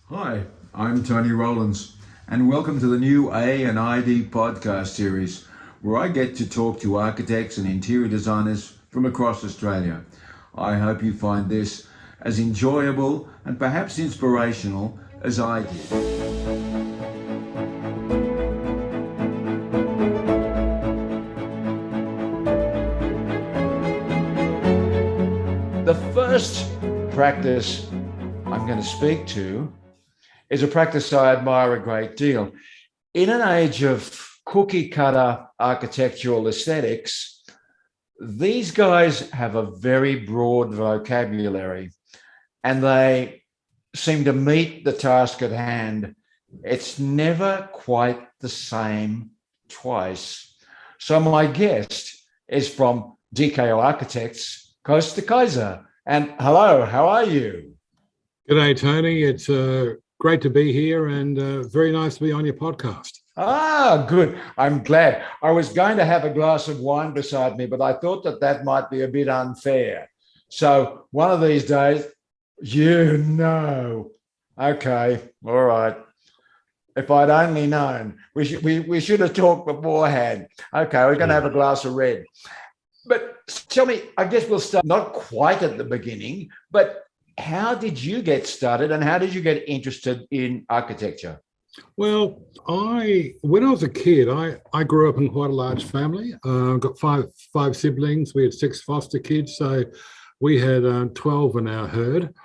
Hi, I'm Tony Rollins, and welcome to the new A+ID podcast series, where I get to talk to architects and interior designers from across Australia. I hope you find this as enjoyable and perhaps inspirational as I did. The first practice I'm going to speak to is a practice I admire a great deal. In an age of cookie cutter architectural aesthetics, these guys have a very broad vocabulary and they seem to meet the task at hand. It's never quite the same twice. So my guest is from DKO Architects, Koos de Keijzer. And hello, how are you? G'day, Tony. It's great to be here and very nice to be on your podcast. Ah, good. I'm glad. I was going to have a glass of wine beside me, but I thought that might be a bit unfair. So one of these days, Okay, all right. If I'd only known, we should have talked beforehand. Okay, we're going to have a glass of red. But tell me, I guess we'll start not quite at the beginning, but how did you get started and how did you get interested in architecture? Well, when I was a kid, I grew up in quite a large family. Got five siblings. We had 6 foster kids, so we had 12 in our herd.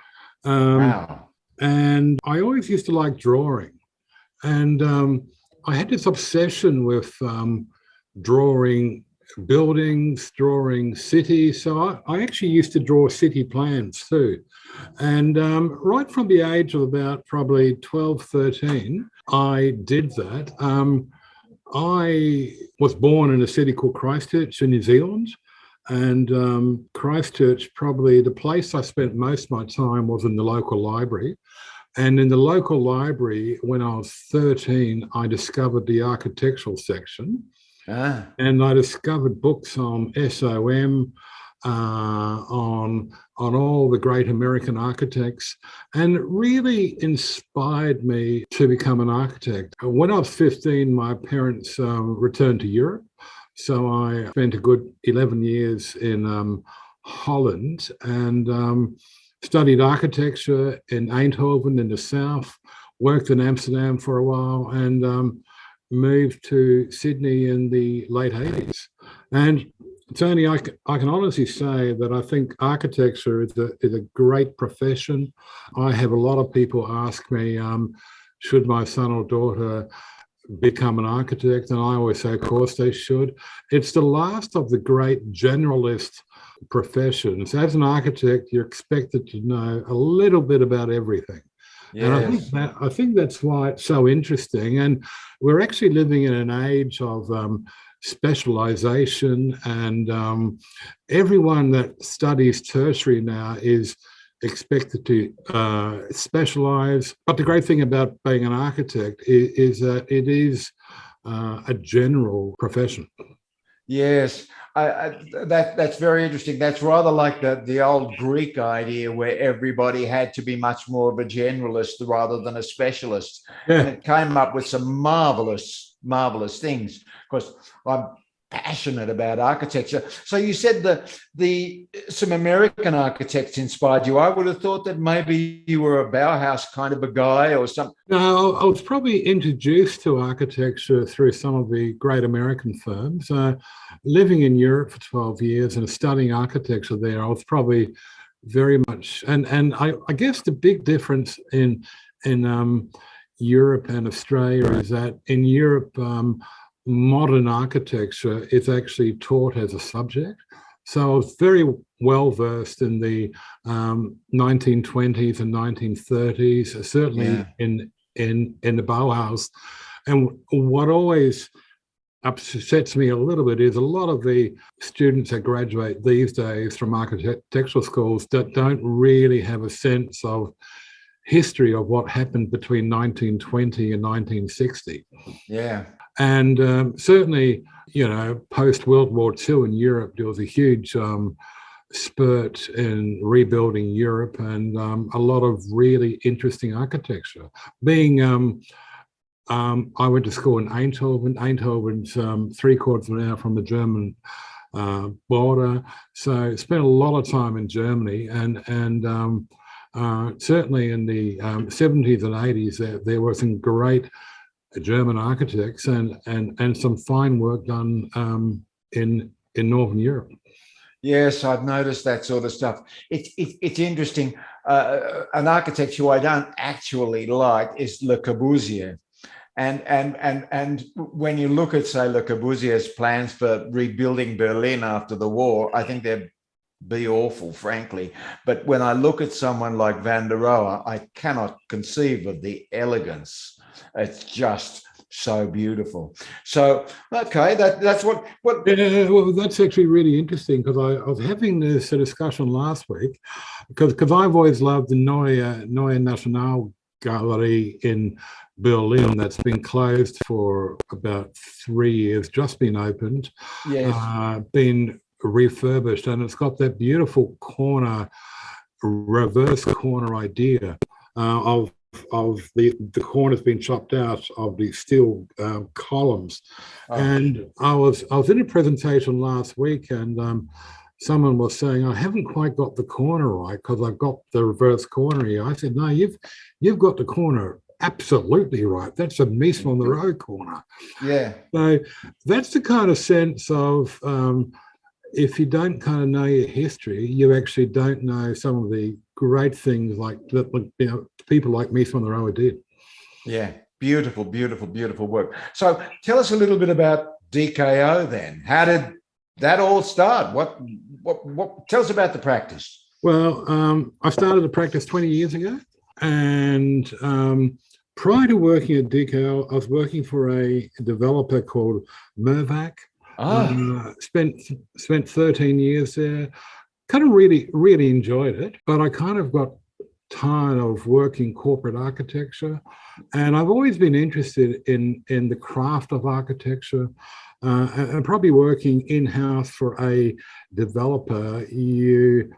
Wow. And I always used to like drawing. And I had this obsession with drawing buildings, drawing cities. So I actually used to draw city plans too. And right from the age of about probably 12, 13, I did that. I was born in a city called Christchurch in New Zealand. And Christchurch, probably the place I spent most of my time was in the local library. And in the local library, when I was 13, I discovered the architectural section. And I discovered books on SOM, on all the great American architects, and it really inspired me to become an architect. When I was 15, my parents returned to Europe. So I spent a good 11 years in Holland and studied architecture in Eindhoven in the south, worked in Amsterdam for a while, and moved to Sydney in the late 80s. And Tony, I can honestly say that I think architecture is a great profession. I have a lot of people ask me, should my son or daughter become an architect? And I always say, of course they should. It's the last of the great generalist professions. As an architect, you're expected to know a little bit about everything. Yes. And I think that's why it's so interesting. And we're actually living in an age of specialization, and everyone that studies tertiary now is expected to specialize. But the great thing about being an architect is that it is a general profession. Yes, that's very interesting. That's rather like the old Greek idea where everybody had to be much more of a generalist rather than a specialist. Yeah. And it came up with some marvelous things. Of course, I'm passionate about architecture. So you said some American architects inspired you. I would have thought that maybe you were a Bauhaus kind of a guy or something. No, I was probably introduced to architecture through some of the great American firms. Living in Europe for 12 years and studying architecture there, I was probably very much, and I guess the big difference in Europe and Australia is that in Europe, modern architecture is actually taught as a subject. So I was very well versed in the 1920s and 1930s, certainly in the Bauhaus. And what always upsets me a little bit is a lot of the students that graduate these days from architectural schools that don't really have a sense of history of what happened between 1920 and 1960. Yeah. And certainly, post World War II in Europe, there was a huge spurt in rebuilding Europe, and a lot of really interesting architecture. Being I went to school in Eindhoven. Eindhoven's 3/4 of an hour from the German border, so spent a lot of time in Germany, and certainly in the 70s and 80s, there were some great German architects and some fine work done in Northern Europe. Yes, I've noticed that sort of stuff. It's interesting. An architect who I don't actually like is Le Corbusier. And when you look at, say, Le Corbusier's plans for rebuilding Berlin after the war, I think they'd be awful, frankly. But when I look at someone like Van der Rohe, I cannot conceive of the elegance. It's just so beautiful. So, okay, that's what. Yeah, well, that's actually really interesting, because I was having this discussion last week, because I've always loved the Neue Nationalgalerie in Berlin, that's been closed for about 3 years, just been opened, Yes. Been refurbished, and it's got that beautiful corner, reverse corner idea of the corners being chopped out of the steel columns. Oh. And I was in a presentation last week, and someone was saying, I haven't quite got the corner right because I've got the reverse corner here. I said, no, you've got the corner absolutely right. That's a Mies van der Rohe corner. Yeah. So that's the kind of sense of, if you don't kind of know your history, you actually don't know some of the great things like that, people like Mies van der Rohe did. Yeah, beautiful, beautiful, beautiful work. So tell us a little bit about DKO then. How did that all start? What tell us about the practice. Well, I started the practice 20 years ago, and prior to working at DKO, I was working for a developer called Mervac. Spent 13 years there. Kind of really enjoyed it, but I kind of got tired of working corporate architecture, and I've always been interested in the craft of architecture, and probably working in-house for a developer, you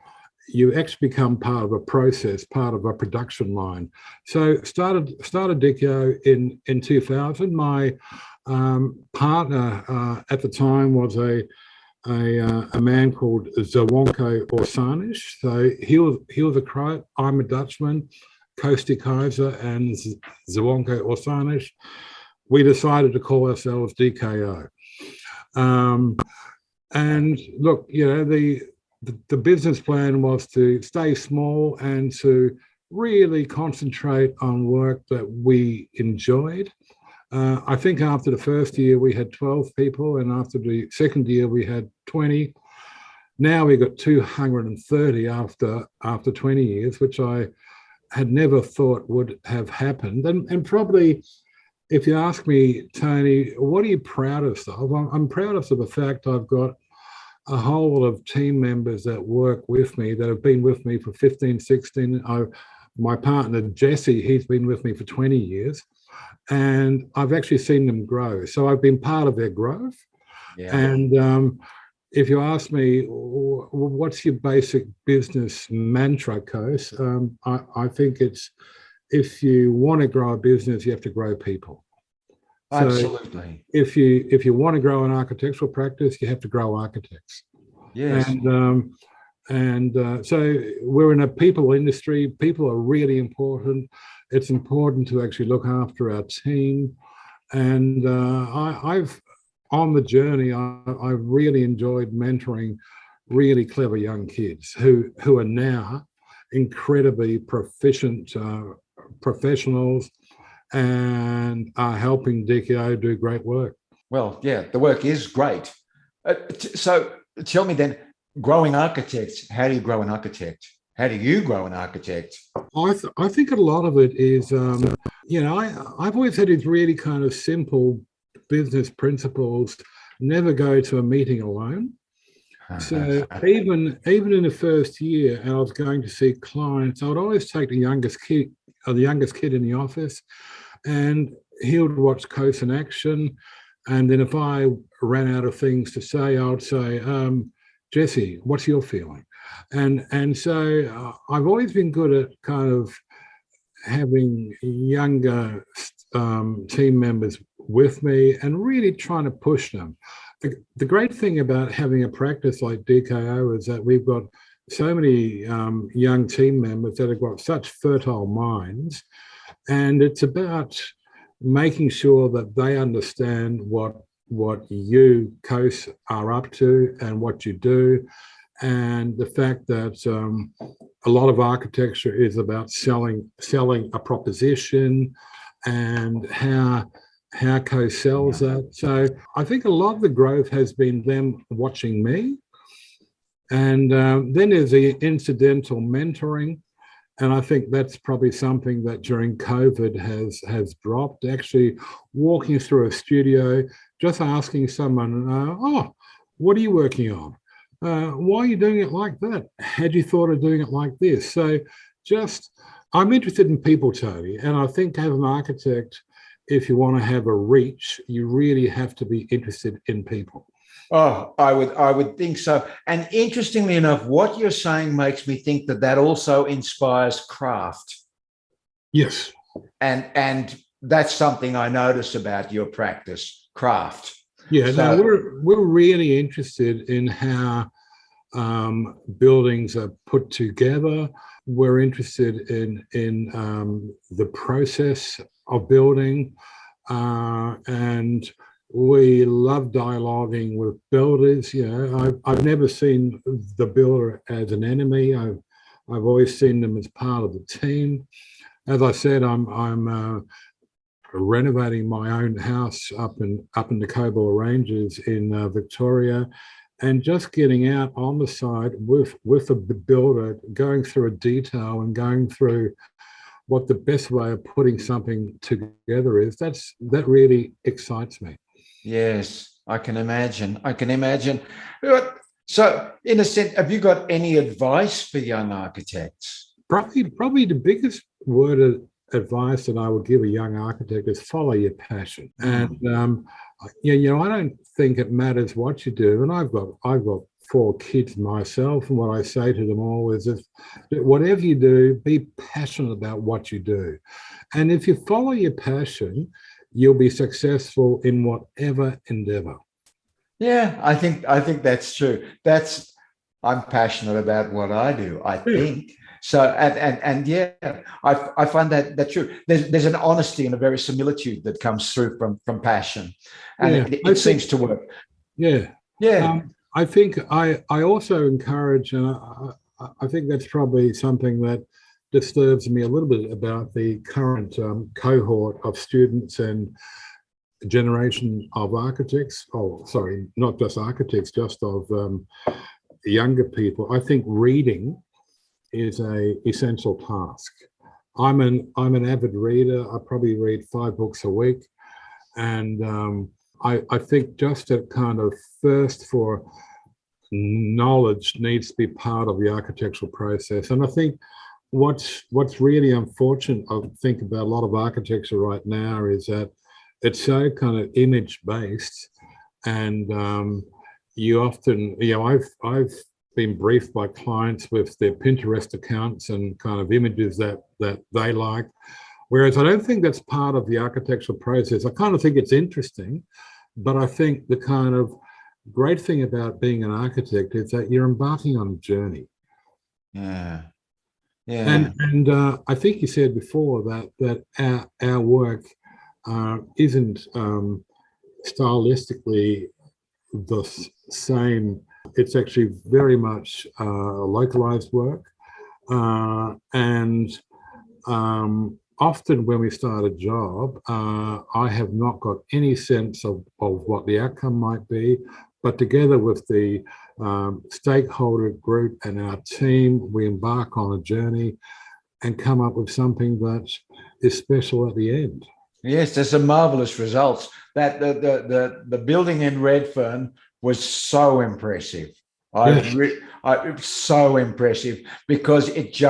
actually become part of a process, part of a production line. So started DKO in 2000. My partner at the time was a man called Zvonko Orsanic. So he was a Croat, I'm a Dutchman, Koos de Keijzer and Zvonko Orsanic. We decided to call ourselves DKO. And look, the business plan was to stay small and to really concentrate on work that we enjoyed. I think after the first year we had 12 people, and after the second year we had 20. Now we got 230 after 20 years, which I had never thought would have happened. And probably, if you ask me, Tony, what are you proudest of? I'm proudest of the fact I've got a whole lot of team members that work with me, that have been with me for 15, 16. My partner, Jesse, he's been with me for 20 years. And I've actually seen them grow. So I've been part of their growth. Yeah. And if you ask me, what's your basic business mantra, Koos? I think it's, if you want to grow a business, you have to grow people. So absolutely. If you want to grow an architectural practice, you have to grow architects. Yes. And so we're in a people industry. People are really important. It's important to actually look after our team. And I've, on the journey, I've really enjoyed mentoring really clever young kids who are now incredibly proficient professionals and are helping DKO do great work. Well, yeah, the work is great. So tell me then, growing architects, how do you grow an architect? How do you grow an architect? I think a lot of it is, I've always had these really kind of simple business principles: never go to a meeting alone. So even in the first year, and I was going to see clients, I would always take the youngest kid in the office, and he would watch Koos in action. And then if I ran out of things to say, I would say, Jesse, what's your feeling? And so I've always been good at kind of having younger team members with me and really trying to push them. The great thing about having a practice like DKO is that we've got so many young team members that have got such fertile minds, and it's about making sure that they understand what you, Koos, are up to and what you do, and the fact that a lot of architecture is about selling a proposition and how Koos sells that. So I think a lot of the growth has been them watching me. And then there's the incidental mentoring. And I think that's probably something that during COVID has dropped. Actually walking through a studio, just asking someone, oh, what are you working on? Why are you doing it like that? Had you thought of doing it like this? So I'm interested in people, Tony. And I think as an architect, if you want to have a reach, you really have to be interested in people. Oh, I would think so. And interestingly enough, what you're saying makes me think that also inspires craft. Yes. And that's something I notice about your practice, craft. Yeah, so, no, we're really interested in how buildings are put together. We're interested in the process of building, and we love dialoguing with builders. You know, I've never seen the builder as an enemy. I've always seen them as part of the team. As I said, I'm renovating my own house up in the Cobble Ranges in Victoria, and just getting out on the side with a builder, going through a detail and going through what the best way of putting something together is. That really excites me. Yes, I can imagine. So, in a sense, have you got any advice for young architects? Probably the biggest word of advice that I would give a young architect is follow your passion. And you know, I don't think it matters what you do. And I've got 4 kids myself, and what I say to them all is, whatever you do, be passionate about what you do. And if you follow your passion, you'll be successful in whatever endeavor. Yeah, I think that's true. I'm passionate about what I do, I think. So, and yeah, I find that true. There's an honesty and a verisimilitude that comes through from passion, and it seems to work. Yeah. Yeah. I think I also encourage, and I think that's probably something that disturbs me a little bit about the current cohort of students and generation of architects. Oh, sorry, not just architects, just of younger people. I think reading is a essential task. I'm an avid reader. I probably read 5 books a week, and I think just a kind of thirst for knowledge needs to be part of the architectural process. And I think what's really unfortunate, I think, about a lot of architecture right now is that it's so kind of image based, and you often, you know, I've been briefed by clients with their Pinterest accounts and kind of images that they like, whereas I don't think that's part of the architectural process. I kind of think it's interesting, but I think the kind of great thing about being an architect is that you're embarking on a journey. Yeah. Yeah. And I think you said before that our work isn't stylistically the same. It's actually very much localized work, and often when we start a job, I have not got any sense of what the outcome might be, but together with the stakeholder group and our team, we embark on a journey and come up with something that is special at the end. Yes, there's some marvelous results. That the building in Redfern was so impressive. It was so impressive because it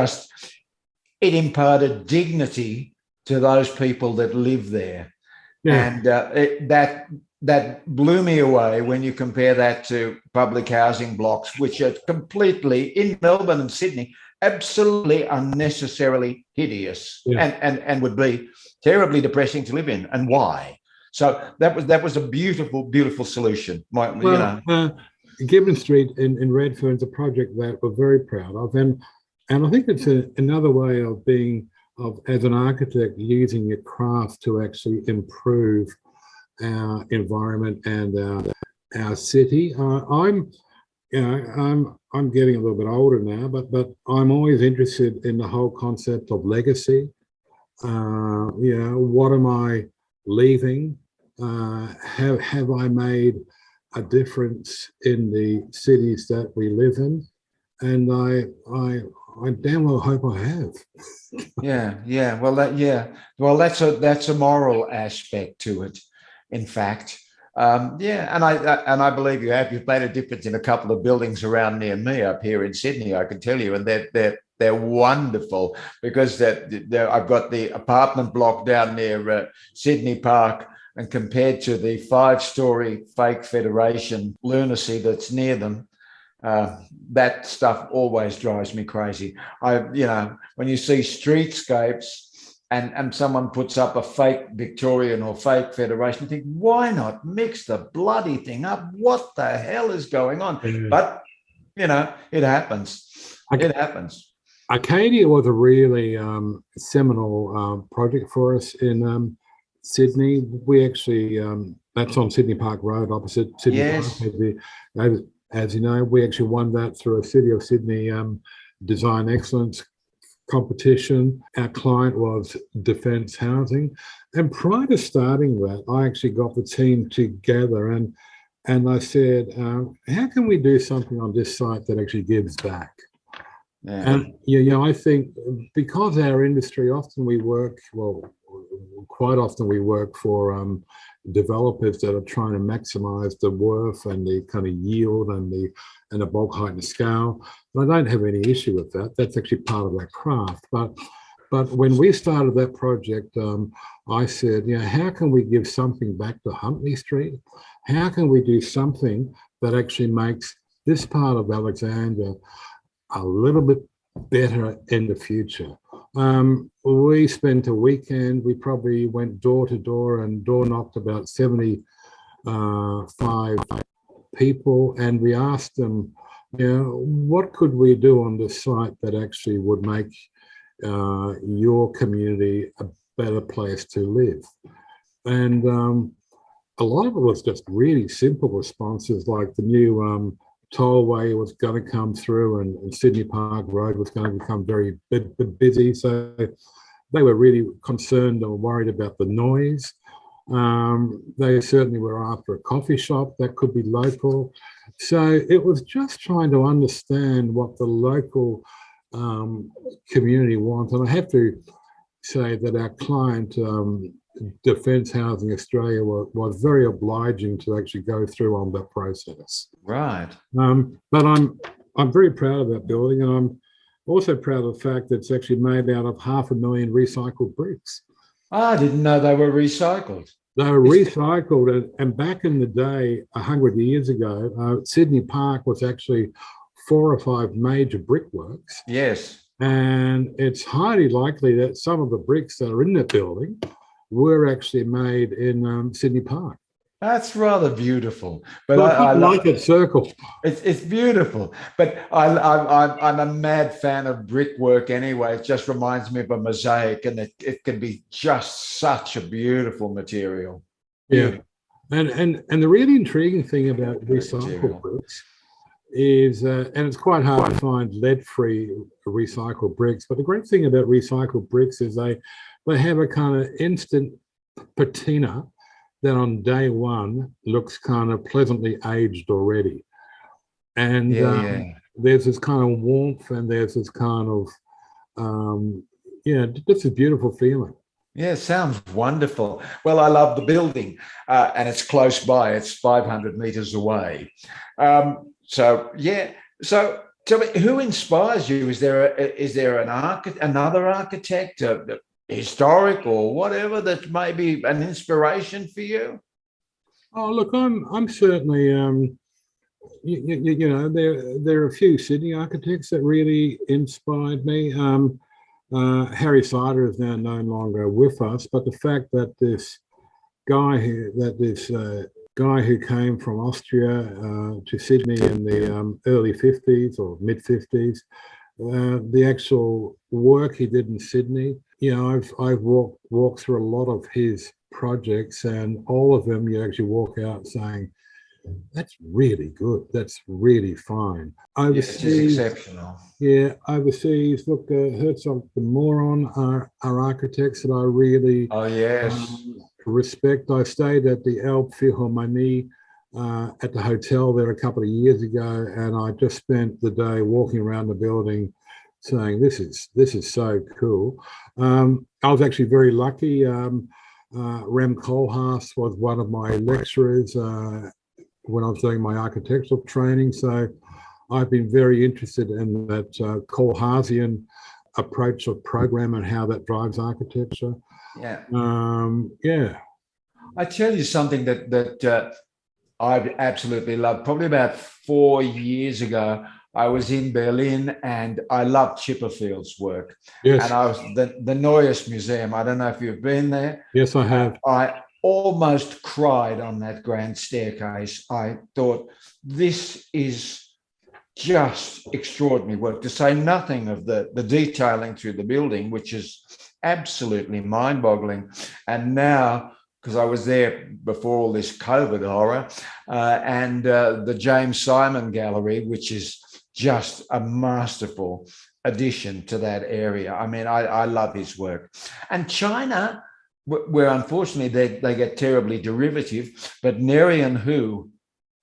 imparted dignity to those people that live there, and that blew me away when you compare that to public housing blocks, which are completely, in Melbourne and Sydney, absolutely unnecessarily hideous, Yeah. and would be terribly depressing to live in. And why? So that was a beautiful solution. Gibbon Street in Redfern is a project that we're very proud of, and I think it's another way of as an architect, using your craft to actually improve our environment and our city. I'm getting a little bit older now, but I'm always interested in the whole concept of legacy. What am I leaving? Have I made a difference in the cities that we live in? And I damn well hope I have. Yeah. Well, that's a moral aspect to it. In fact, and I believe you have. You've made a difference in a couple of buildings around near me up here in Sydney, I can tell you, and they're wonderful, because I've got the apartment block down near Sydney Park, and compared to the 5-story fake Federation lunacy that's near them, that stuff always drives me crazy. When you see streetscapes and someone puts up a fake Victorian or fake Federation, you think, why not mix the bloody thing up? What the hell is going on? But it happens. It happens. Arcadia was a really seminal project for us in Sydney. We actually, that's on Sydney Park Road, opposite Sydney Park. As you know, we actually won that through a City of Sydney Design Excellence competition. Our client was Defence Housing. And prior to starting that, I actually got the team together and I said, how can we do something on this site that actually gives back? Yeah. And I think because our industry, quite often we work for developers that are trying to maximize the worth and the kind of yield and the bulk height and scale. And I don't have any issue with that. That's actually part of our craft. But when we started that project, I said, how can we give something back to Huntley Street? How can we do something that actually makes this part of Alexandria a little bit better in the future? We spent a weekend, we probably went door to door and door knocked about 75 people, and we asked them, what could we do on this site that actually would make your community a better place to live? And a lot of it was just really simple responses, like the new tollway was going to come through, and Sydney Park Road was going to become very busy. So they were really concerned or worried about the noise. They certainly were after a coffee shop that could be local. So it was just trying to understand what the local community wants. And I have to say that our client, Defence Housing Australia, was very obliging to actually go through on that process. Right. But I'm very proud of that building, and I'm also proud of the fact that it's actually made out of 500,000 recycled bricks. I didn't know they were recycled. They were recycled, and back in the day, 100 years ago, Sydney Park was actually 4 or 5 major brickworks. Yes. And it's highly likely that some of the bricks that are in that building were actually made in Sydney Park. That's rather beautiful, but I like it circle. It's beautiful, but I'm a mad fan of brickwork anyway. It just reminds me of a mosaic, and it can be just such a beautiful material. Yeah, and the really intriguing thing about recycled bricks is, and it's quite hard to find lead-free recycled bricks, but the great thing about recycled bricks is they have a kind of instant patina that on day one looks kind of pleasantly aged already. And there's this kind of warmth, and there's this kind of, just a beautiful feeling. Yeah, sounds wonderful. Well, I love the building, and it's close by. It's 500 meters away. So tell me, who inspires you? Is there another architect, historic or whatever, that may be an inspiration for you? Oh, look, I'm certainly you know, there are a few Sydney architects that really inspired me. Harry Sider is now no longer with us, but the fact that this guy who came from Austria to Sydney in the early 50s or mid 50s, the actual work he did in Sydney, you know, I've walked through a lot of his projects, and all of them you actually walk out saying, that's really good. That's really fine. Yes, it's Overseas, exceptional. yeah, overseas. Look, Herzog the Moron are architects that I really Oh, yes. respect. I stayed at the Elbphilharmonie at the hotel there a couple of years ago, and I just spent the day walking around the building, saying, "This is so cool." I was actually very lucky. Rem Koolhaas was one of my lecturers when I was doing my architectural training. So I've been very interested in that Koolhaasian approach of program and how that drives architecture. Yeah. Yeah. I tell you something that I absolutely love. Probably about 4 years ago, I was in Berlin and I loved Chipperfield's work. And Yes. I was the Neues Museum. I don't know if you've been there. Yes, I have. I almost cried on that grand staircase. I thought, this is just extraordinary work, to say nothing of the detailing through the building, which is absolutely mind-boggling. And now, because I was there before all this COVID horror, and the James Simon Gallery, which is just a masterful addition to that area. I mean, I love his work. And China, where unfortunately they get terribly derivative, but Neri and Hu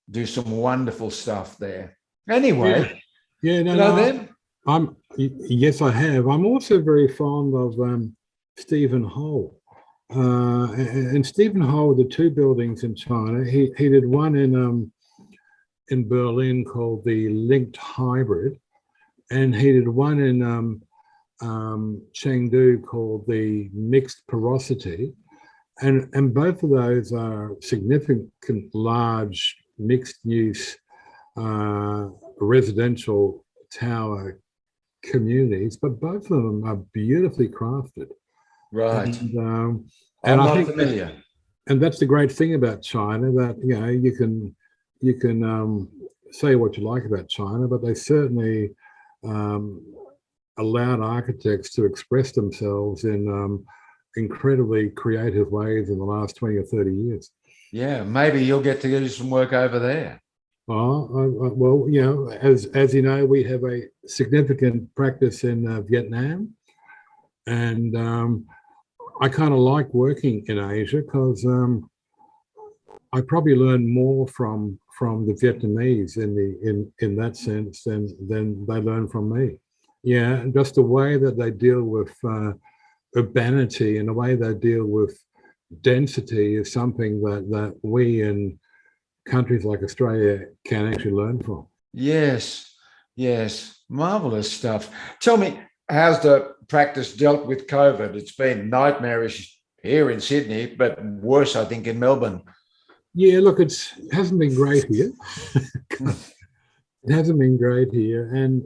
do some wonderful stuff there. Anyway, Yeah. No, you know no. them? Yes, I have. I'm also very fond of Stephen Ho. And Stephen Ho, the two buildings in China, he did one in Berlin called the Linked Hybrid, and he did one in Chengdu called the Mixed Porosity. And both of those are significant, large, mixed use residential tower communities, but both of them are beautifully crafted. Right. And I'm I not think familiar. and that's the great thing about China, that you know you can say what you like about China, but they certainly allowed architects to express themselves in incredibly creative ways in the last 20 or 30 years. Yeah, maybe you'll get to do some work over there. Well, you know, as you know, we have a significant practice in Vietnam, and I kind of like working in Asia because I probably learn more from the Vietnamese in that sense than they learn from me. Yeah, and just the way that they deal with urbanity and the way they deal with density is something that we in countries like Australia can actually learn from. Yes, yes, marvelous stuff. Tell me, how's the practice dealt with COVID? It's been nightmarish here in Sydney, but worse, I think, in Melbourne. Yeah, look, it hasn't been great here. It hasn't been great here, and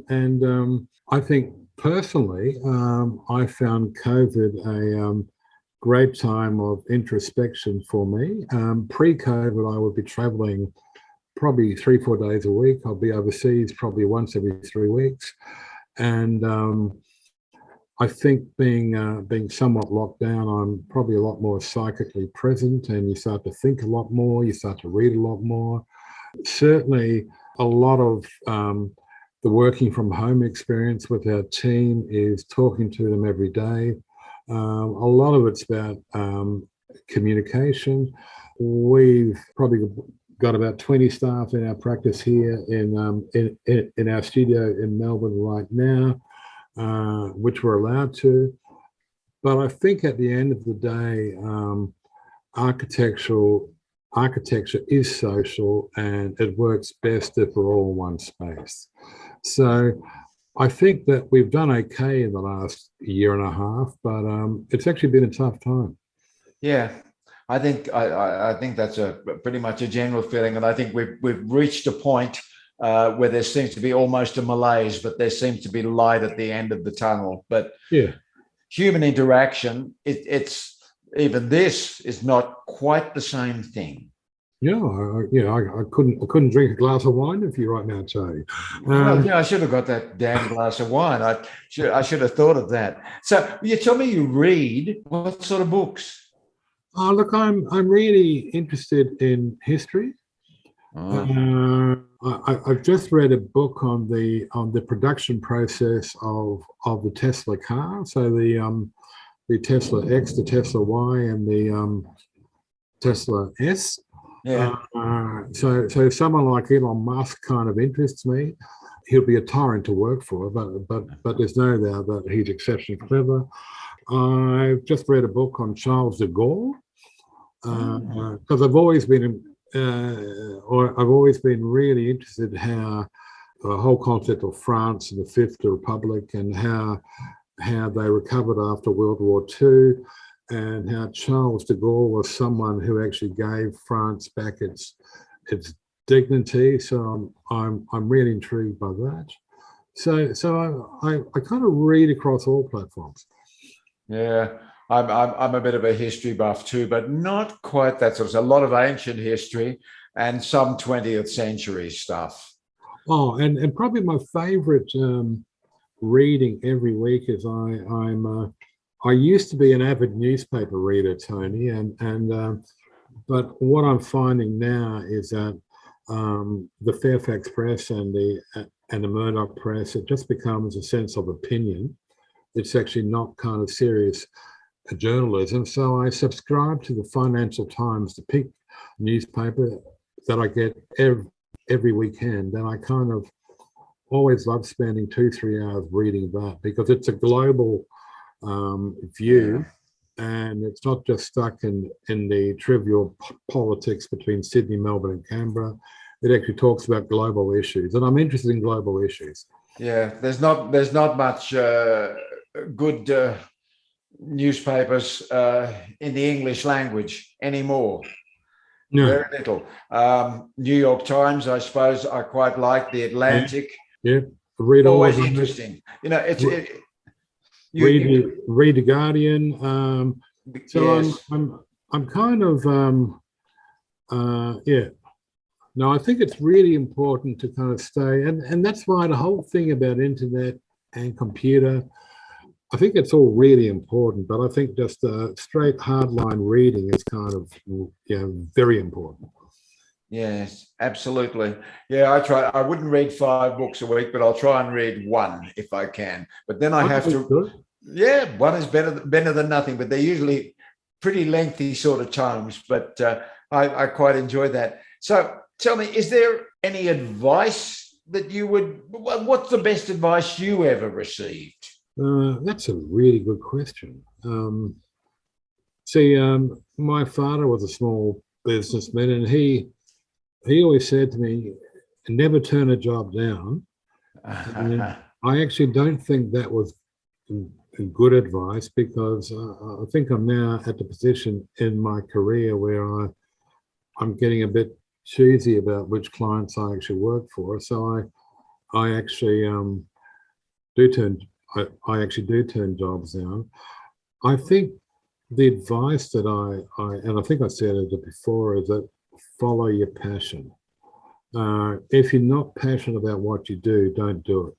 I think personally, I found COVID a great time of introspection for me. Pre-COVID, I would be traveling probably 3-4 days a week. I'll be overseas probably once every 3 weeks, and I think being somewhat locked down, I'm probably a lot more psychically present, and you start to think a lot more. You start to read a lot more. Certainly, a lot of the working from home experience with our team is talking to them every day. A lot of it's about communication. We've probably got about 20 staff in our practice here in our studio in Melbourne right now, which we're allowed to. But I think at the end of the day, architecture is social, and it works best if we're all in one space. So I think that we've done okay in the last year and a half, but it's actually been a tough time. Yeah, I think that's a pretty much a general feeling, and I think we've reached a point where there seems to be almost a malaise, but there seems to be light at the end of the tunnel. But Yeah. human interaction, it's even this is not quite the same thing. Yeah, I couldn't drink a glass of wine with you right now, Tony. Well, yeah, I should have got that damn glass of wine. I should have thought of that. So you tell me you read. What sort of books? Oh, look, I'm really interested in history. Oh. I've just read a book on the production process of the Tesla car. So the Tesla X, the Tesla Y, and the Tesla S. Yeah. So someone like Elon Musk kind of interests me. He'll be a tyrant to work for, but there's no doubt that he's exceptionally clever. I've just read a book on Charles de Gaulle because I've always been really interested in how the whole concept of France and the Fifth Republic and how they recovered after World War II. And how Charles de Gaulle was someone who actually gave France back its dignity. So I'm really intrigued by that. So I kind of read across all platforms. Yeah, I'm a bit of a history buff too, but not quite that sort of. A lot of ancient history and some 20th century stuff. Oh, and probably my favorite reading every week is I used to be an avid newspaper reader, Tony, but what I'm finding now is that the Fairfax Press and the Murdoch Press, it just becomes a sense of opinion. It's actually not kind of serious journalism. So I subscribe to the Financial Times, the peak newspaper that I get every weekend, and I kind of always love spending 2-3 hours reading that because it's a global view, and it's not just stuck in the trivial politics between Sydney, Melbourne, and Canberra. It actually talks about global issues, and I'm interested in global issues. Yeah, there's not much good newspapers in the English language anymore. No. Very little. New York Times, I suppose, I quite like. The Atlantic. Yeah. Read always interesting. You know, read the Guardian. So yes. I'm kind of yeah. No, I think it's really important to kind of stay, and that's why the whole thing about internet and computer, I think it's all really important. But I think just straight hardline reading is kind of very important. Yes, absolutely. Yeah, I try. I wouldn't read 5 books a week, but I'll try and read 1 if I can. But then I have to. Good. Yeah, 1 is better than nothing. But they're usually pretty lengthy sort of tomes. But I quite enjoy that. So tell me, is there any advice that you would? What's the best advice you ever received? That's a really good question. My father was a small businessman, and he always said to me, never turn a job down. I actually don't think that was good advice because I think I'm now at the position in my career where I'm getting a bit choosy about which clients I actually work for. So I actually do turn jobs down. I think the advice that and I think I said it before, is that follow your passion. If you're not passionate about what you do, don't do it.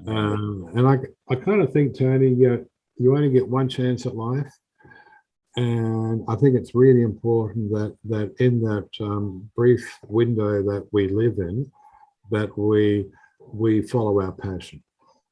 And I kind of think, Tony, you only get one chance at life. And I think it's really important that in that brief window that we live in, that we follow our passion.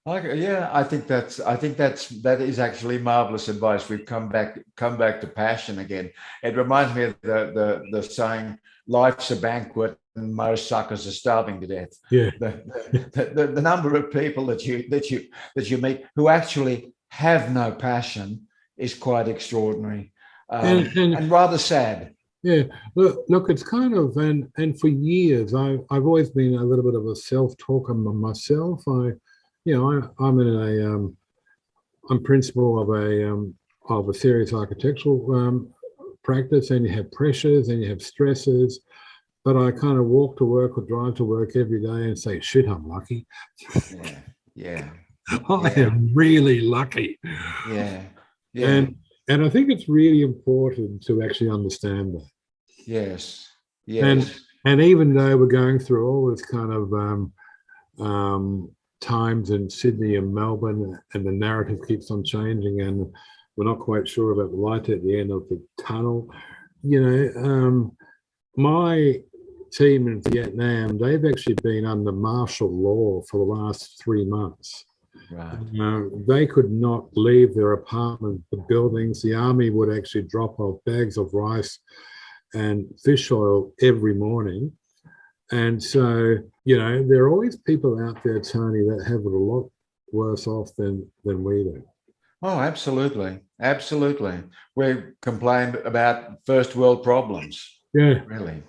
Yeah, I think that is actually marvelous advice. We've come back to passion again. It reminds me of the saying, "Life's a banquet, and most suckers are starving to death." Yeah. The number of people that you meet who actually have no passion is quite extraordinary, and rather sad. Yeah, look, it's kind of, and for years I've always been a little bit of a self-talker myself. I'm principal of a serious architectural practice and you have pressures and you have stresses. But I kind of walk to work or drive to work every day and say, shit, I'm lucky. Yeah. Yeah. I am really lucky. Yeah. Yeah. And I think it's really important to actually understand that. Yes. Yes. And even though we're going through all this kind of times in Sydney and Melbourne, and the narrative keeps on changing, and we're not quite sure about the light at the end of the tunnel, my team in Vietnam, they've actually been under martial law for the last 3 months. Right. They could not leave their apartment, the buildings. The army would actually drop off bags of rice and fish oil every morning. And so, there are always people out there, Tony, that have it a lot worse off than we do. Oh, absolutely. Absolutely. We complain about first world problems. Yeah. Really.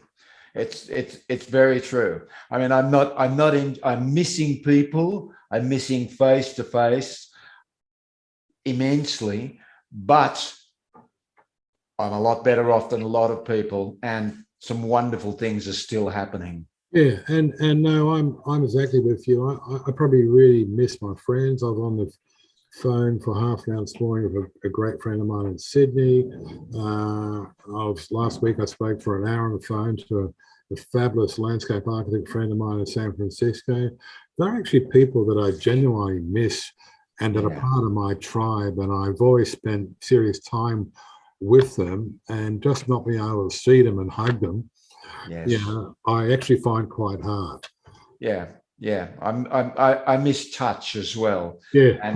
It's very true. I mean, I'm missing people. I'm missing face to face immensely, but I'm a lot better off than a lot of people, and some wonderful things are still happening. Yeah, and no, I'm exactly with you. I probably really miss my friends. I was on the phone for half an hour this morning with a great friend of mine in Sydney. Last week I spoke for an hour on the phone to a fabulous landscape architect friend of mine in San Francisco. They're actually people that I genuinely miss and that are part of my tribe, and I've always spent serious time with them, and just not being able to see them and hug them, I actually find quite hard. Yeah. I miss touch as well. Yeah, I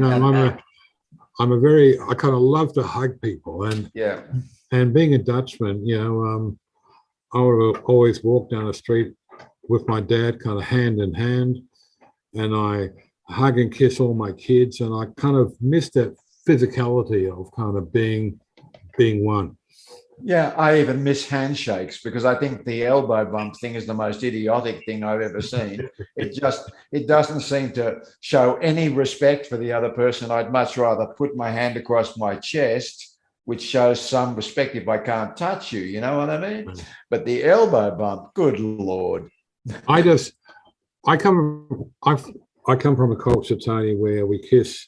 kind of love to hug people, and being a Dutchman, I would always walk down the street with my dad, kind of hand in hand, and I hug and kiss all my kids, and I kind of miss that physicality of kind of being one. Yeah, I even miss handshakes, because I think the elbow bump thing is the most idiotic thing I've ever seen. It doesn't seem to show any respect for the other person. I'd much rather put my hand across my chest, which shows some respect if I can't touch you, you know what I mean? But the elbow bump, good Lord. I come from a culture, Tony, where we kiss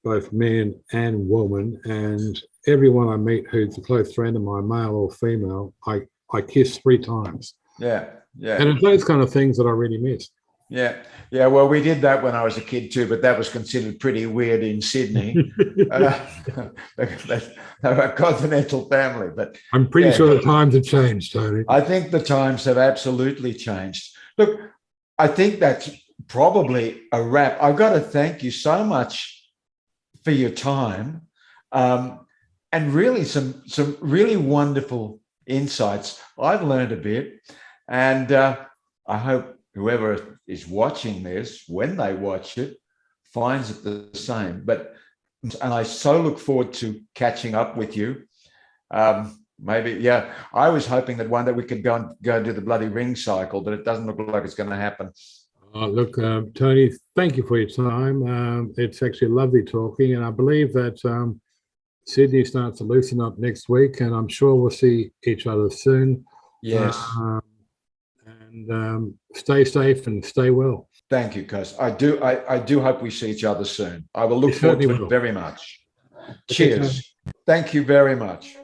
both men and women, and everyone I meet who's a close friend of mine, male or female, I kiss 3 times. Yeah. And it's those kind of things that I really miss. Yeah. Well, we did that when I was a kid too, but that was considered pretty weird in Sydney. They were a continental family, but I'm pretty sure the times have changed, Tony. I think the times have absolutely changed. Look, I think that's probably a wrap. I've got to thank you so much for your time, and really some really wonderful insights. I've learned a bit, and I hope whoever is watching this, when they watch it, finds it the same. And I so look forward to catching up with you. Maybe, I was hoping that one day we could go and do the bloody ring cycle, but it doesn't look like it's going to happen. Look, Tony, thank you for your time. It's actually lovely talking, and I believe that Sydney starts to loosen up next week, and I'm sure we'll see each other soon. Yes. And stay safe and stay well. Thank you, Koos. I do hope we see each other soon. I will look forward to it very much. Cheers. Thank you very much.